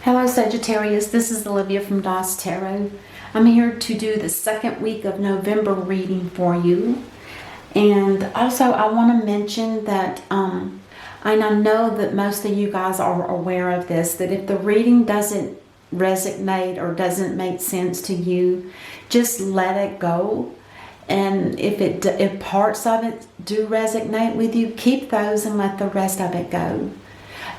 Hello Sagittarius, this is Olivia from DOS Tarot. I'm here to do the second week of November reading for you. And also I want to mention that, and I know that most of you guys are aware of this, that if the reading doesn't resonate or doesn't make sense to you, just let it go. And if parts of it do resonate with you, keep those and let the rest of it go.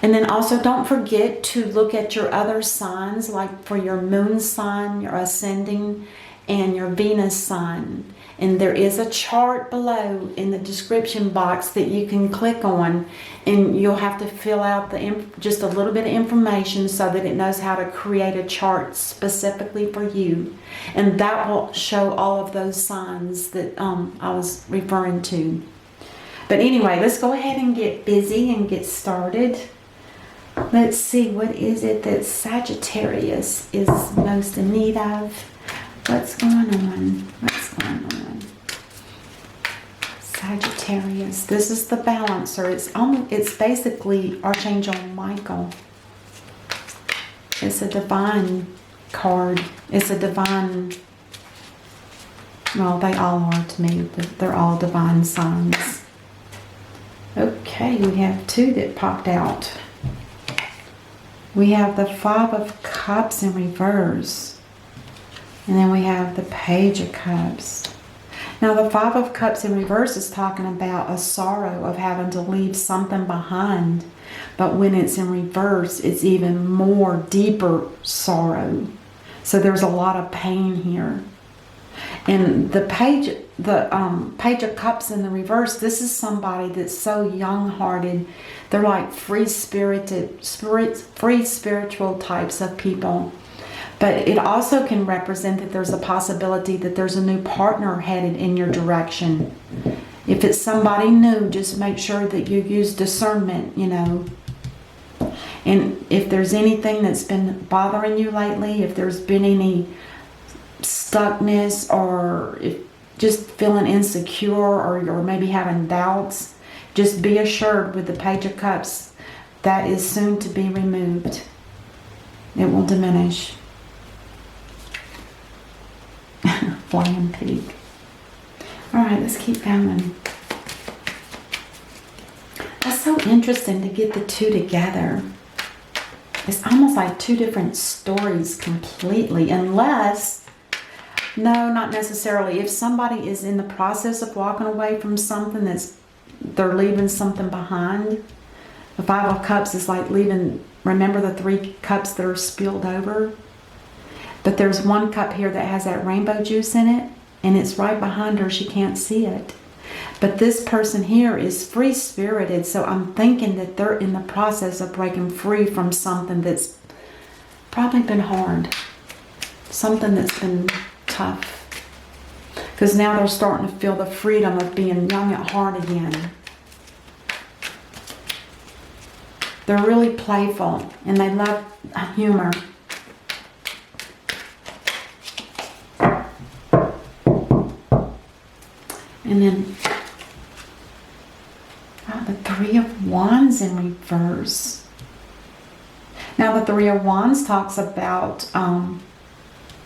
And then also don't forget to look at your other signs, like for your moon sign, your ascending, and your Venus sign. And there is a chart below in the description box that you can click on, and you'll have to fill out just a little bit of information so that it knows how to create a chart specifically for you. And that will show all of those signs that I was referring to. But anyway, let's go ahead and get busy and get started. Let's see, what is it that Sagittarius is most in need of? What's going on? What's going on? Sagittarius. This is the Balancer. It's basically Archangel Michael. It's a divine card. It's a divine, well, they all are to me. They're all divine signs. Okay, we have two that popped out. We have the Five of Cups in reverse. And then we have the Page of Cups. Now the Five of Cups in reverse is talking about a sorrow of having to leave something behind. But when it's in reverse, it's even more deeper sorrow. So there's a lot of pain here. And the Page of Cups in the reverse, this is somebody that's so young-hearted. They're like free-spirited, free spiritual types of people. But it also can represent that there's a possibility that there's a new partner headed in your direction. If it's somebody new, just make sure that you use discernment, you know. And if there's anything that's been bothering you lately, if there's been any stuckness, or if just feeling insecure, or you're maybe having doubts, just be assured with the Page of Cups that is soon to be removed. It will diminish. Flying pig. Alright, let's keep going. That's so interesting to get the two together. It's almost like two different stories completely, unless, no, not necessarily. If somebody is in the process of walking away from something, they're leaving something behind. The Five of Cups is like leaving, remember the three cups that are spilled over? But there's one cup here that has that rainbow juice in it, and it's right behind her. She can't see it. But this person here is free-spirited, so I'm thinking that they're in the process of breaking free from something that's probably been hard. Something that's been tough. Because now they're starting to feel the freedom of being young at heart again. They're really playful, and they love humor. And then, the Three of Wands in reverse. Now the Three of Wands talks about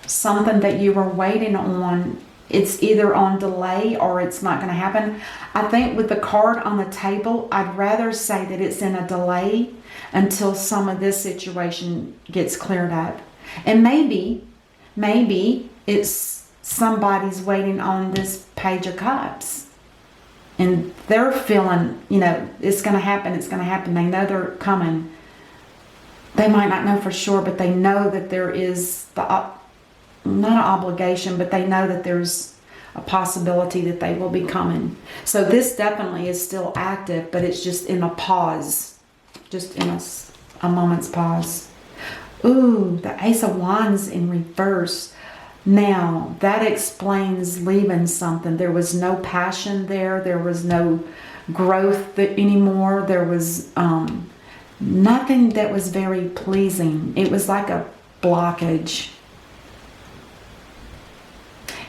something that you were waiting on. It's either on delay or it's not going to happen. I think with the card on the table, I'd rather say that it's in a delay until some of this situation gets cleared up. And maybe it's somebody's waiting on this Page of Cups. And they're feeling, you know, it's going to happen, it's going to happen. They know they're coming. They might not know for sure, but they know that there is, not an obligation, but they know that there's a possibility that they will be coming. So this definitely is still active, but it's just in a pause. Just in a moment's pause. Ooh, the Ace of Wands in reverse. Now, that explains leaving something. There was no passion there. There was no growth anymore. There was nothing that was very pleasing. It was like a blockage.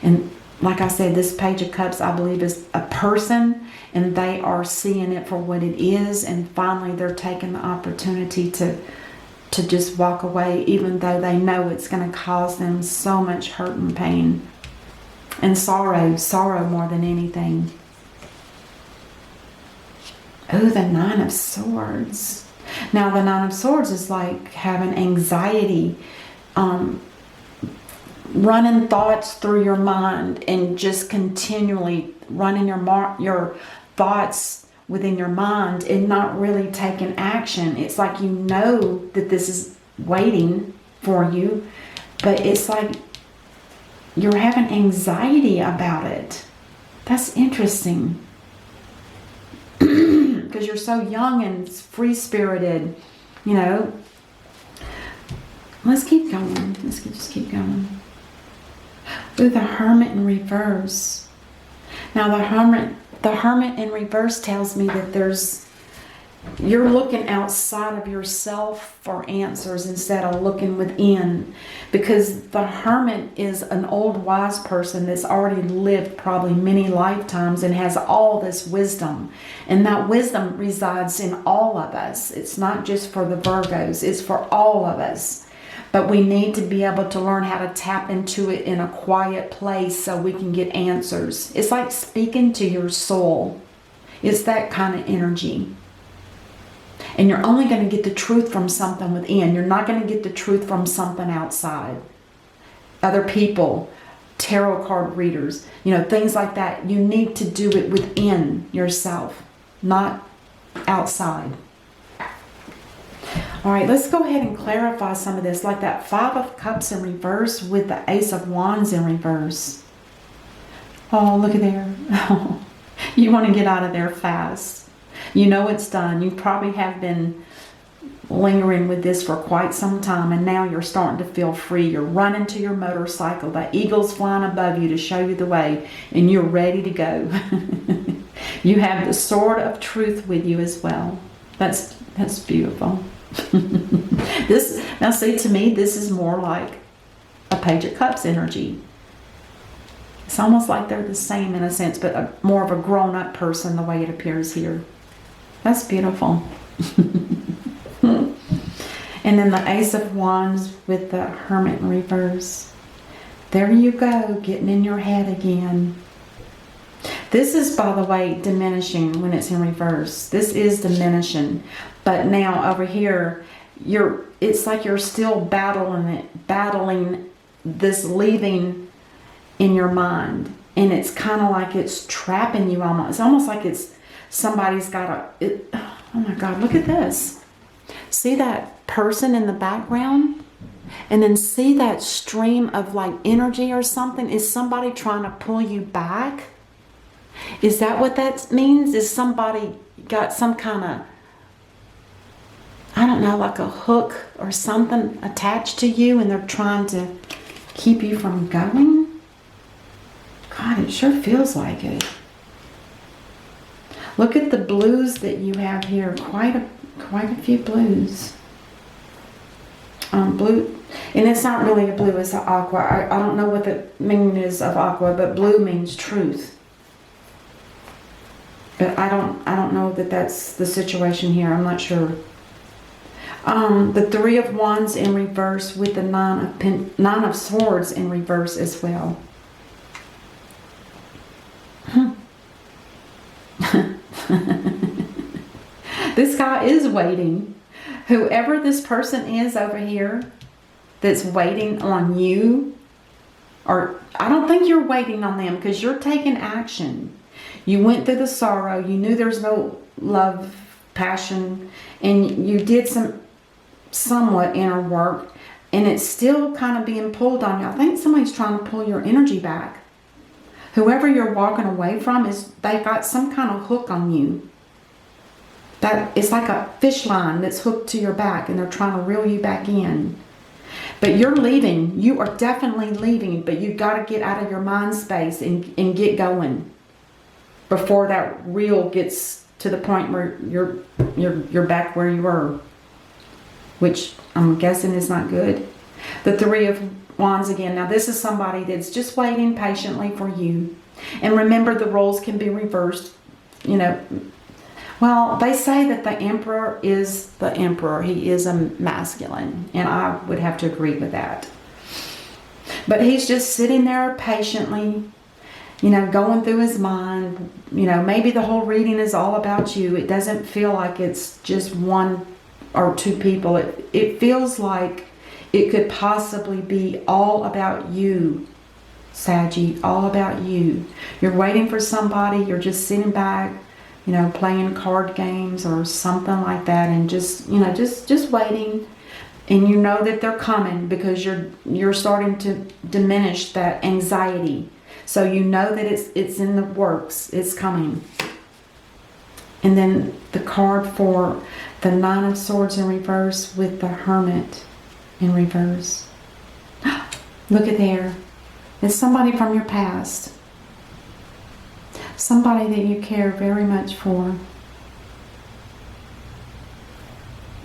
And like I said, this Page of Cups, I believe, is a person, and they are seeing it for what it is, and finally they're taking the opportunity to to just walk away, even though they know it's going to cause them so much hurt and pain and sorrow more than anything. Oh, the Nine of Swords. Now, the Nine of Swords is like having anxiety, running thoughts through your mind and just continually running your thoughts within your mind and not really taking action. It's like you know that this is waiting for you, but it's like you're having anxiety about it. That's interesting. Because you're so young and free-spirited, you know. Let's keep going. Let's just keep going. Ooh, the Hermit in reverse. Now the Hermit in reverse tells me that you're looking outside of yourself for answers instead of looking within, because the Hermit is an old wise person that's already lived probably many lifetimes and has all this wisdom, and that wisdom resides in all of us. It's not just for the Virgos, it's for all of us, but we need to be able to learn how to tap into it in a quiet place so we can get answers. It's like speaking to your soul. It's that kind of energy. And you're only going to get the truth from something within. You're not going to get the truth from something outside. Other people, tarot card readers, things like that. You need to do it within yourself, not outside. All right, let's go ahead and clarify some of this. Like that Five of Cups in reverse with the Ace of Wands in reverse. Oh, look at there. You want to get out of there fast. You know it's done. You probably have been lingering with this for quite some time, and now you're starting to feel free. You're running to your motorcycle. The eagle's flying above you to show you the way, and you're ready to go. You have the Sword of Truth with you as well. That's beautiful. Now see, to me, this is more like a Page of Cups energy. It's almost like they're the same in a sense, but more of a grown-up person the way it appears here. That's beautiful. And then the Ace of Wands with the Hermit in reverse. There you go, getting in your head again. This is, by the way, diminishing when it's in reverse. This is diminishing. But now over here, it's like you're still battling this leaving in your mind. And it's kind of like it's trapping you almost. It's almost like somebody's got oh my God, look at this. See that person in the background? And then see that stream of like energy or something? Is somebody trying to pull you back? Is that what that means? Is somebody got some kind of, I don't know, like a hook or something attached to you and they're trying to keep you from going? God, it sure feels like it. Look at the blues that you have here. Quite a few blues. Blue, and it's not really a blue, it's an aqua. I don't know what the meaning is of aqua, but blue means truth. But I don't know that that's the situation here. I'm not sure. The Three of Wands in reverse with the Nine of Swords in reverse as well. This guy is waiting. Whoever this person is over here that's waiting on you, or I don't think you're waiting on them because you're taking action. You went through the sorrow. You knew there's no love, passion, and you did somewhat inner work, and it's still kind of being pulled on you. I think somebody's trying to pull your energy back. Whoever you're walking away from, they've got some kind of hook on you. That it's like a fish line that's hooked to your back, and they're trying to reel you back in. But you're leaving. You are definitely leaving, but you've got to get out of your mind space and get going before that reel gets to the point where you're back where you were, which I'm guessing is not good. The Three of Wands again. Now this is somebody that's just waiting patiently for you. And remember, the roles can be reversed. Well, they say that the emperor is the emperor. He is a masculine, and I would have to agree with that. But he's just sitting there patiently, going through his mind. Maybe the whole reading is all about you. It doesn't feel like it's just one or two people. It feels like it could possibly be all about you, Saggy, all about you. You're waiting for somebody. You're just sitting back, playing card games or something like that, and just waiting. And you know that they're coming because you're starting to diminish that anxiety. So you know that it's in the works. It's coming. And then the card for the Nine of Swords in reverse with the Hermit in reverse. Look at there. It's somebody from your past. Somebody that you care very much for.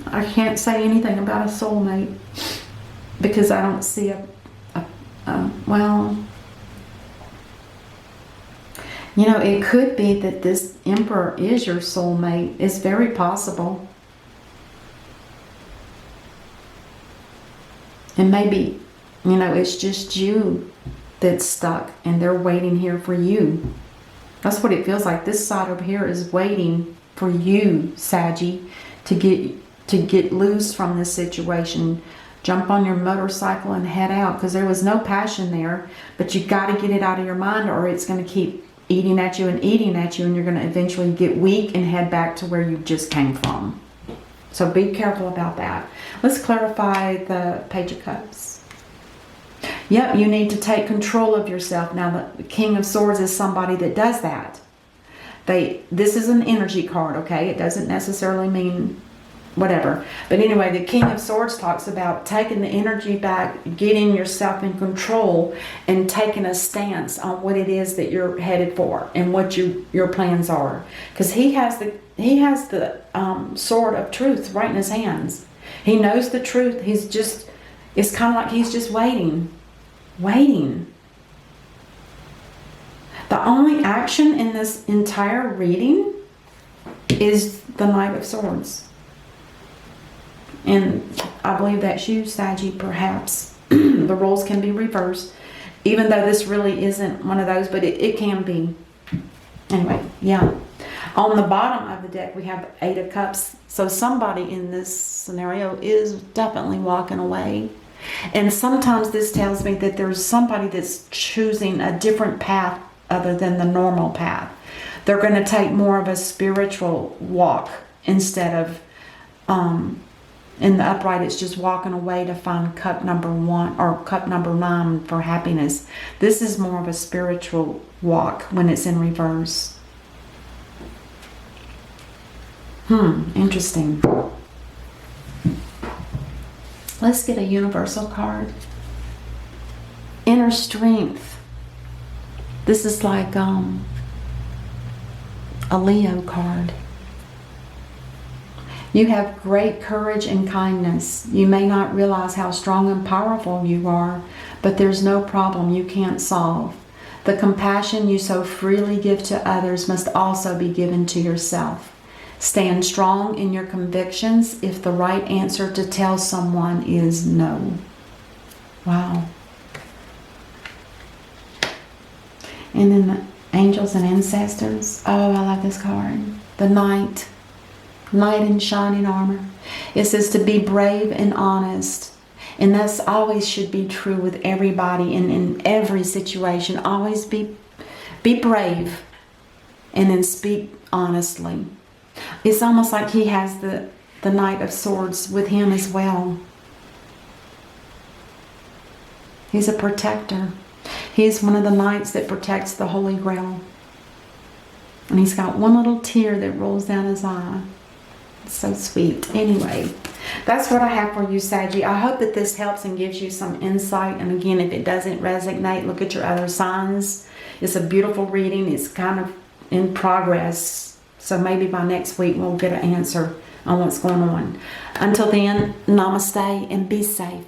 I can't say anything about a soulmate because I don't see well, it could be that this emperor is your soulmate. It's very possible. And maybe, it's just you that's stuck and they're waiting here for you. That's what it feels like. This side over here is waiting for you, Saggy, to get loose from this situation. Jump on your motorcycle and head out, because there was no passion there, but you got to get it out of your mind or it's going to keep eating at you, and you're going to eventually get weak and head back to where you just came from. So be careful about that. Let's clarify the Page of Cups. Yep, you need to take control of yourself. Now, the King of Swords is somebody that does that. This is an energy card, okay? It doesn't necessarily mean whatever. But anyway, the King of Swords talks about taking the energy back, getting yourself in control, and taking a stance on what it is that you're headed for and what your plans are. Because he has the sword of truth right in his hands. He knows the truth. It's kind of like he's just waiting. The only action in this entire reading is the Knight of Swords. And I believe that's you, Saggy, perhaps. The roles can be reversed, even though this really isn't one of those, but it can be. Anyway, yeah. On the bottom of the deck, we have the Eight of Cups. So somebody in this scenario is definitely walking away. And sometimes this tells me that there's somebody that's choosing a different path other than the normal path. They're going to take more of a spiritual walk instead of... in the upright, it's just walking away to find cup number 1 or cup number 9 for happiness. This is more of a spiritual walk when it's in reverse. Interesting. Let's get a universal card. Inner strength. This is like a Leo card. You have great courage and kindness. You may not realize how strong and powerful you are, but there's no problem you can't solve. The compassion you so freely give to others must also be given to yourself. Stand strong in your convictions if the right answer to tell someone is no. Wow. And then the angels and ancestors. Oh, I love this card. The Knight. Knight in shining armor. It says to be brave and honest. And that's always should be true with everybody in every situation. Always be brave and then speak honestly. It's almost like he has the Knight of Swords with him as well. He's a protector. He's one of the knights that protects the Holy Grail. And he's got one little tear that rolls down his eye. It's so sweet. Anyway, that's what I have for you, Saggy. I hope that this helps and gives you some insight. And again, if it doesn't resonate, look at your other signs. It's a beautiful reading. It's kind of in progress. So maybe by next week we'll get an answer on what's going on. Until then, namaste and be safe.